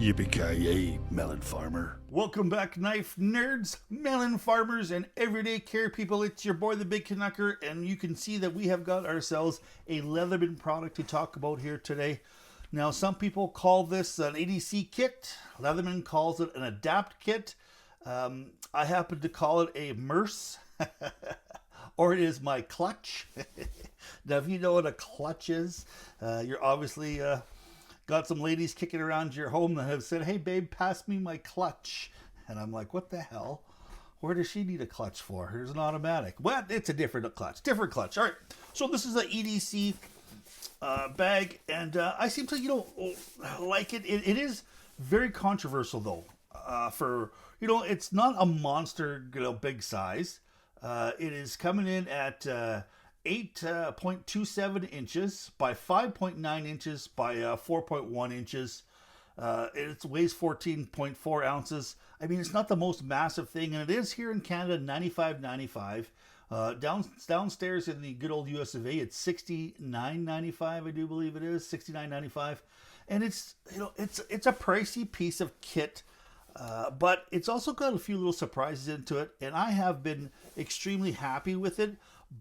Yippee-ki-yay, melon farmer. Welcome back, knife nerds, melon farmers, and everyday care people. It's your boy, the Big Canucker, and you can see that we have got ourselves a Leatherman product to talk about here today. Now, some people call this an EDC kit. Leatherman calls it an adapt kit. I happen to call it a MERS, or it is my clutch. Now, if you know what a clutch is, you're obviously... got some ladies kicking around your home that have said, "Hey babe, pass me my clutch." And I'm like, what the hell? Where does she need a clutch for? Here's an automatic. Well, it's a different clutch. All right. So this is an EDC bag, and I seem to, like it. It is very controversial though. For, it's not a monster, big size. It is coming in at 8.27 inches by 5.9 inches by 4.1 inches. It weighs 14.4 ounces. I mean, it's not the most massive thing, and it is here in Canada $95.95. Downstairs in the good old US of A, it's $69.95. I do believe it is $69.95, and it's a pricey piece of kit. But it's also got a few little surprises into it, and I have been extremely happy with it,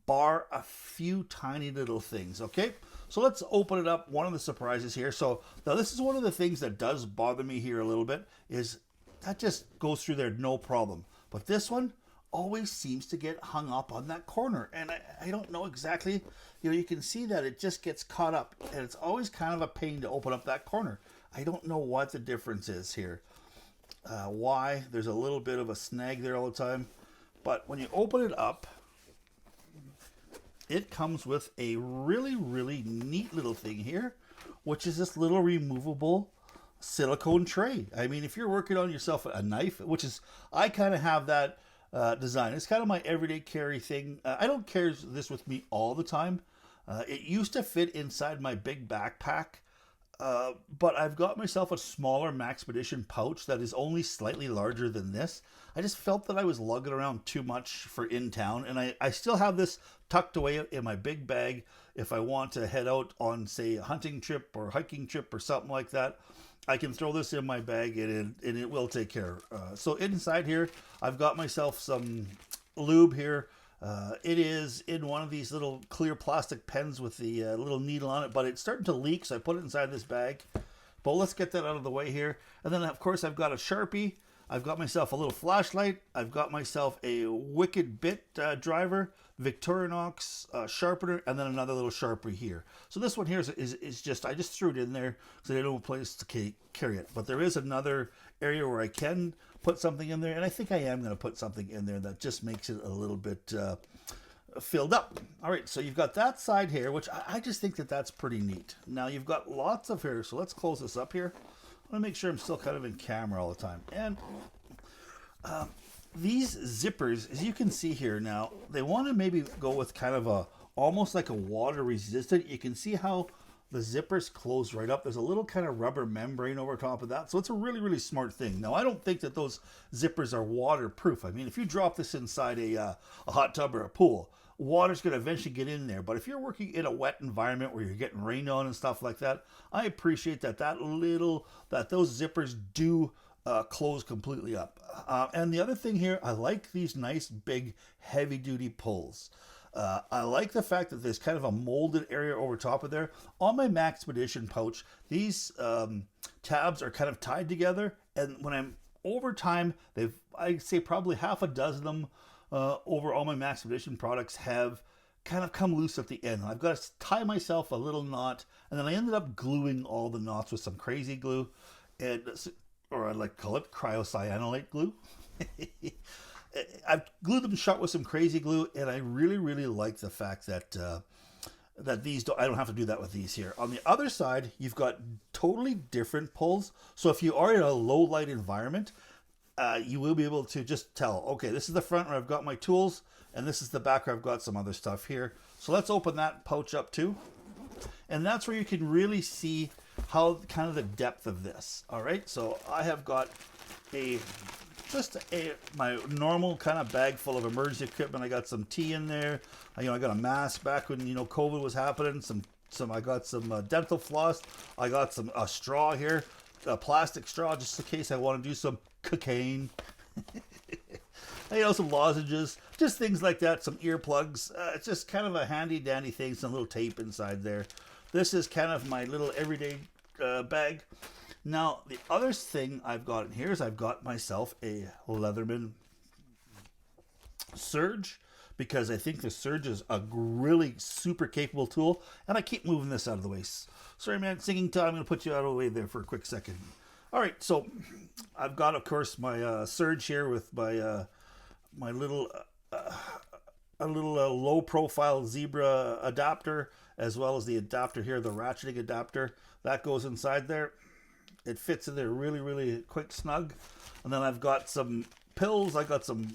bar a few tiny little things. Okay, so let's open it up. One of the surprises here. So now this is one of the things that does bother me here a little bit, is that just goes through there no problem. But this one always seems to get hung up on that corner, and I don't know exactly. You can see that it just gets caught up, and it's always kind of a pain to open up that corner. I don't know what the difference is here. Why there's a little bit of a snag there all the time, but when you open it up, it comes with a really neat little thing here, which is this little removable silicone tray. I mean, if you're working on yourself a knife, which is, I kind of have that design. It's kind of my everyday carry thing. I don't carry this with me all the time. It used to fit inside my big backpack. But I've got myself a smaller Maxpedition pouch that is only slightly larger than this. I just felt that I was lugging around too much for in town, and I still have this tucked away in my big bag if I want to head out on, say, a hunting trip or hiking trip or something like that. I can throw this in my bag and it will take care. So inside here, I've got myself some lube here. It is in one of these little clear plastic pens with the little needle on it, but it's starting to leak, so I put it inside this bag. But let's get that out of the way here. And then, of course, I've got a Sharpie. I've got myself a little flashlight. I've got myself a Wicked Bit driver, Victorinox sharpener, and then another little Sharpie here. So this one here is just, I just threw it in there because I didn't have a place to carry it. But there is another area where I can put something in there, and I think I am going to put something in there that just makes it a little bit filled up. All right, so you've got that side here, which I just think that that's pretty neat. Now you've got lots of here, so let's close this up here. I want to make sure I'm still kind of in camera all the time. And these zippers, as you can see here now, they want to maybe go with kind of almost like a water resistant. You can see how the zippers close right up. There's a little kind of rubber membrane over top of that. So it's a really smart thing. Now, I don't think that those zippers are waterproof. I mean, if you drop this inside a hot tub or a pool, water's going to eventually get in there. But if you're working in a wet environment where you're getting rained on and stuff like that, I appreciate that those zippers do close completely up. And the other thing here, I like these nice big heavy duty pulls. I like the fact that there's kind of a molded area over top of there. On my Maxpedition pouch, these tabs are kind of tied together, and when I'm over time, I'd say probably half a dozen of them over all my Maxpedition products have kind of come loose at the end. I've got to tie myself a little knot, and then I ended up gluing all the knots with some crazy glue, or I like to call it cryocyanolate glue. I've glued them shut with some crazy glue, and I really like the fact that these I don't have to do that with these here. On the other side, you've got totally different pulls. So if you are in a low light environment, you will be able to just tell, okay, this is the front where I've got my tools, and this is the back where I've got some other stuff here. So let's open that pouch up too. And that's where you can really see how kind of the depth of this. All right, so I have got my normal kind of bag full of emergency equipment. I got some tea in there. I got a mask back when COVID was happening. I got some dental floss. I got some straw here. a plastic straw just in case I want to do some cocaine. You know, some lozenges, just things like that, some earplugs. It's just kind of a handy dandy thing, some little tape inside there. This is kind of my little everyday bag. Now, the other thing I've got in here is I've got myself a Leatherman Surge, because I think the Surge is a really super capable tool, and I keep moving this out of the way. Sorry, man, singing time. I'm going to put you out of the way there for a quick second. All right, so I've got, of course, my Surge here with my my little low profile zebra adapter, as well as the adapter here, the ratcheting adapter that goes inside there. It fits in there really, really quick, snug. And then I've got some pills. I got some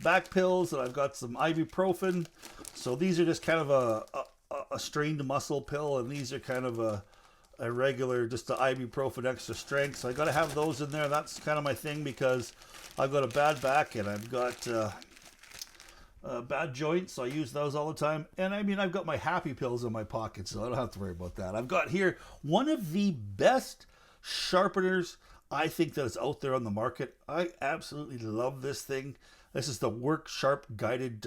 back pills, and I've got some ibuprofen. So these are just kind of a strained muscle pill, and these are kind of a regular, just the ibuprofen extra strength. So I got to have those in there. That's kind of my thing, because I've got a bad back and I've got bad joints, so I use those all the time. And I mean, I've got my happy pills in my pocket, so I don't have to worry about that. I've got here one of the best sharpeners I think that is out there on the market. I absolutely love this thing. This is the Work Sharp guided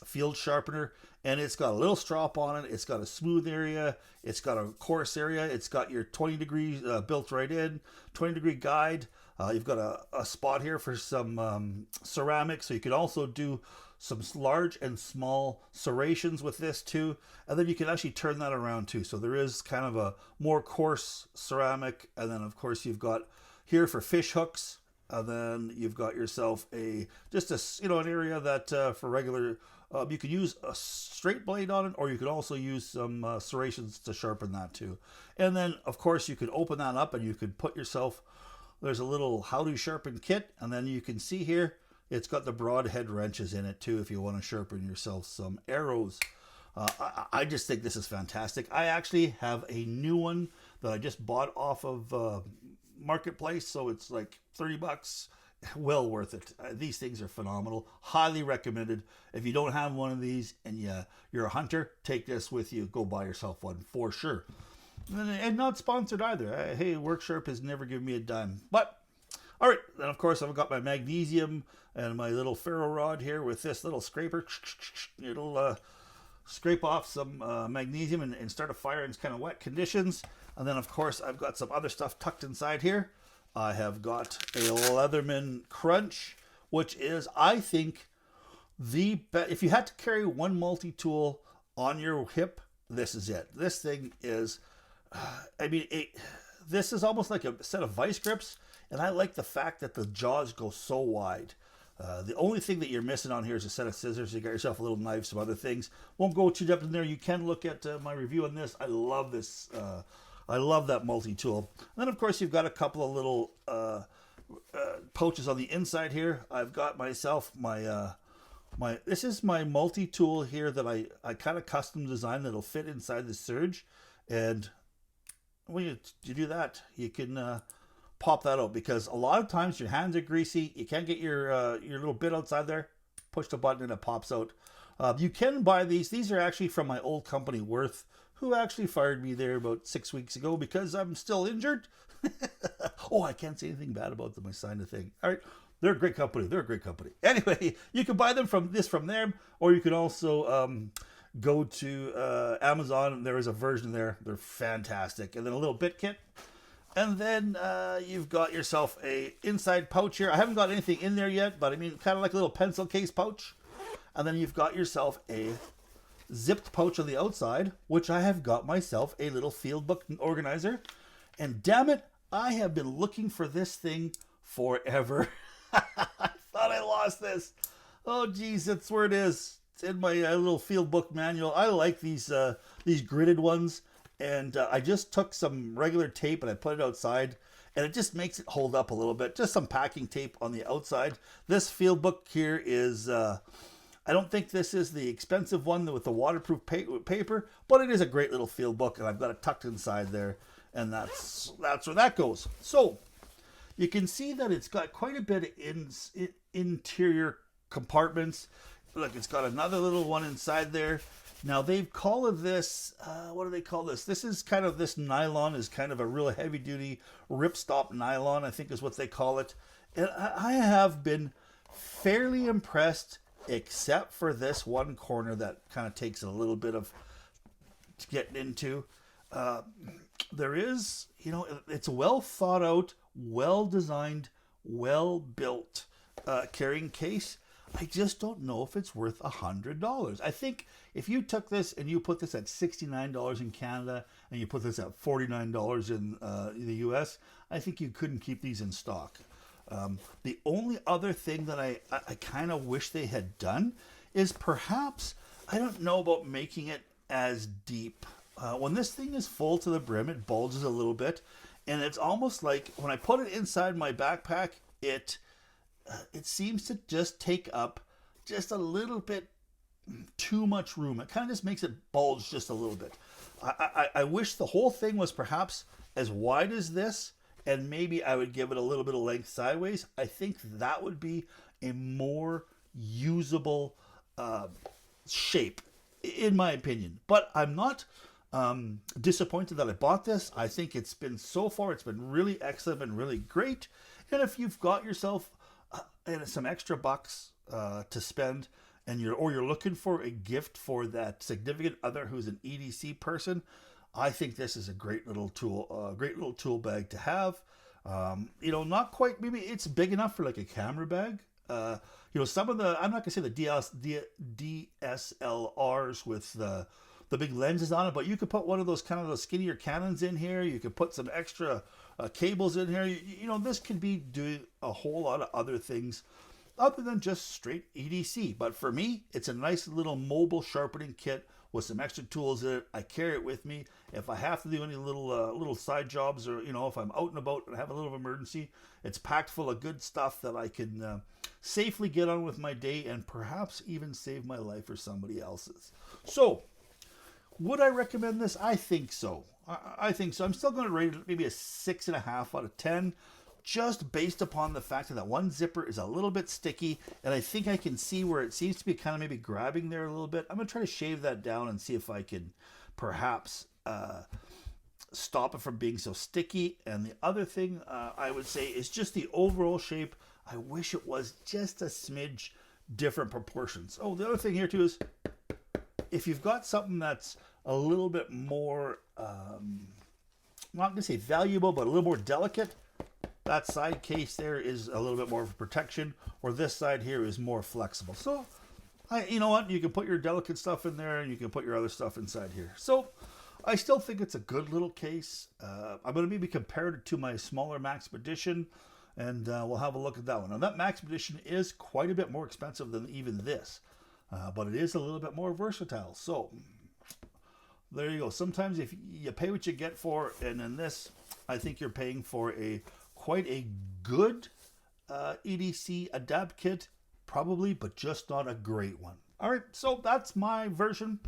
field sharpener, and it's got a little strap on it. It's got a smooth area. It's got a coarse area. It's got your 20 degrees built right in, 20 degree guide. You've got a spot here for some ceramics, so you can also do some large and small serrations with this too, and then you can actually turn that around too. So there is kind of a more coarse ceramic, and then of course you've got here for fish hooks, and then you've got yourself an area that for regular you can use a straight blade on it, or you can also use some serrations to sharpen that too. And then of course you could open that up and you could put yourself, there's a little how to sharpen kit, and then you can see here it's got the broad head wrenches in it too if you want to sharpen yourself some arrows. I just think this is fantastic. I actually have a new one that I just bought off of Marketplace, so it's like $30. Well worth it. These things are phenomenal. Highly recommended. If you don't have one of these and you're a hunter, take this with you. Go buy yourself one for sure. And not sponsored either. Hey, Worksharp has never given me a dime. But all right, then of course I've got my magnesium and my little ferro rod here with this little scraper. It'll scrape off some magnesium and start a fire in kind of wet conditions. And then of course I've got some other stuff tucked inside here. I have got a Leatherman Crunch, which is, I think, the best. If you had to carry one multi-tool on your hip, this is it. This thing is, this is almost like a set of vice grips. And I like the fact that the jaws go so wide. The only thing that you're missing on here is a set of scissors. You got yourself a little knife, some other things. Won't go too deep in there. You can look at my review on this. I love this. I love that multi-tool. And then, of course, you've got a couple of little pouches on the inside here. I've got myself this is my multi-tool here that I kind of custom designed that'll fit inside the Surge. And when you do that, you can pop that out, because a lot of times your hands are greasy. You can't get your little bit outside there. Push the button and it pops out. You can buy these. These are actually from my old company, Worth, who actually fired me there about 6 weeks ago because I'm still injured. Oh, I can't say anything bad about them. I signed a thing. All right. They're a great company. They're a great company. Anyway, you can buy them from them, or you can also go to Amazon. There is a version there. They're fantastic. And then a little bit kit. And then you've got yourself a inside pouch here. I haven't got anything in there yet, but I mean, kind of like a little pencil case pouch. And then you've got yourself a zipped pouch on the outside, which I have got myself a little Fieldbook organizer. And damn it, I have been looking for this thing forever. I thought I lost this. Oh, geez, that's where it is. It's in my little Fieldbook manual. I like these gridded ones. And I just took some regular tape and I put it outside, and it just makes it hold up a little bit. Just some packing tape on the outside. This Fieldbook here is, I don't think this is the expensive one with the waterproof paper, but it is a great little Fieldbook, and I've got it tucked inside there, and that's where that goes. So you can see that it's got quite a bit of interior compartments. Look, it's got another little one inside there. Now they've called this, what do they call this? This is kind of, this nylon is kind of a real heavy duty ripstop nylon, I think is what they call it. And I have been fairly impressed, except for this one corner that kind of takes a little bit of getting into. There is, you know, it's well thought out, well designed, well built carrying case. I just don't know if it's worth $100. I think if you took this and you put this at $69 in Canada and you put this at $49 in the US, I think you couldn't keep these in stock. The only other thing that I kind of wish they had done is perhaps, I don't know about making it as deep. When this thing is full to the brim, it bulges a little bit, and it's almost like when I put it inside my backpack, it seems to just take up just a little bit too much room. It kind of just makes it bulge just a little bit. I wish the whole thing was perhaps as wide as this, and maybe I would give it a little bit of length sideways. I think that would be a more usable shape, in my opinion. But I'm not disappointed that I bought this. I think it's been, so far, it's been really excellent and really great. And if you've got yourself some extra bucks to spend, and you're looking for a gift for that significant other who's an EDC person, I think this is a great little tool bag to have. You know, not quite, maybe it's big enough for like a camera bag. You know, some of the, I'm not gonna say the DSLRs with the big lenses on it, but you could put one of those kind of those skinnier Canons in here. You could put some extra cables in here. You know, this could be doing a whole lot of other things other than just straight EDC. But for me, it's a nice little mobile sharpening kit with some extra tools in it. I carry it with me. If I have to do any little side jobs, or, you know, if I'm out and about and have a little emergency, it's packed full of good stuff that I can safely get on with my day and perhaps even save my life or somebody else's. So, would I recommend this? I think so. I think so. I'm still going to rate it maybe a 6.5 out of 10, just based upon the fact that that one zipper is a little bit sticky, and I think I can see where it seems to be kind of maybe grabbing there a little bit. I'm going to try to shave that down and see if I can perhaps stop it from being so sticky. And the other thing I would say is just the overall shape. I wish it was just a smidge different proportions. Oh, the other thing here too is, if you've got something that's a little bit more, I'm not going to say valuable, but a little more delicate, that side case there is a little bit more of protection, or this side here is more flexible. So, you know what? You can put your delicate stuff in there, and you can put your other stuff inside here. So, I still think it's a good little case. I'm going to maybe compare it to my smaller Maxpedition, and we'll have a look at that one. Now, that Maxpedition is quite a bit more expensive than even this. But it is a little bit more versatile. So there you go. Sometimes if you pay what you get for, and in this, I think you're paying for quite a good EDC adapt kit, probably, but just not a great one. All right, so that's my version,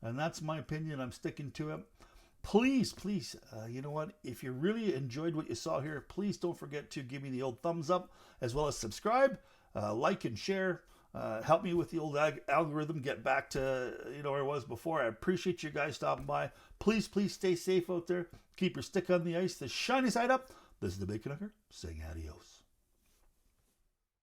and that's my opinion. I'm sticking to it. Please, you know what? If you really enjoyed what you saw here, please don't forget to give me the old thumbs up, as well as subscribe, like and share. Help me with the old algorithm, get back to, you know, where I was before. I appreciate you guys stopping by. Please stay safe out there. Keep your stick on the ice, the shiny side up. This is the Big Canucker saying adios.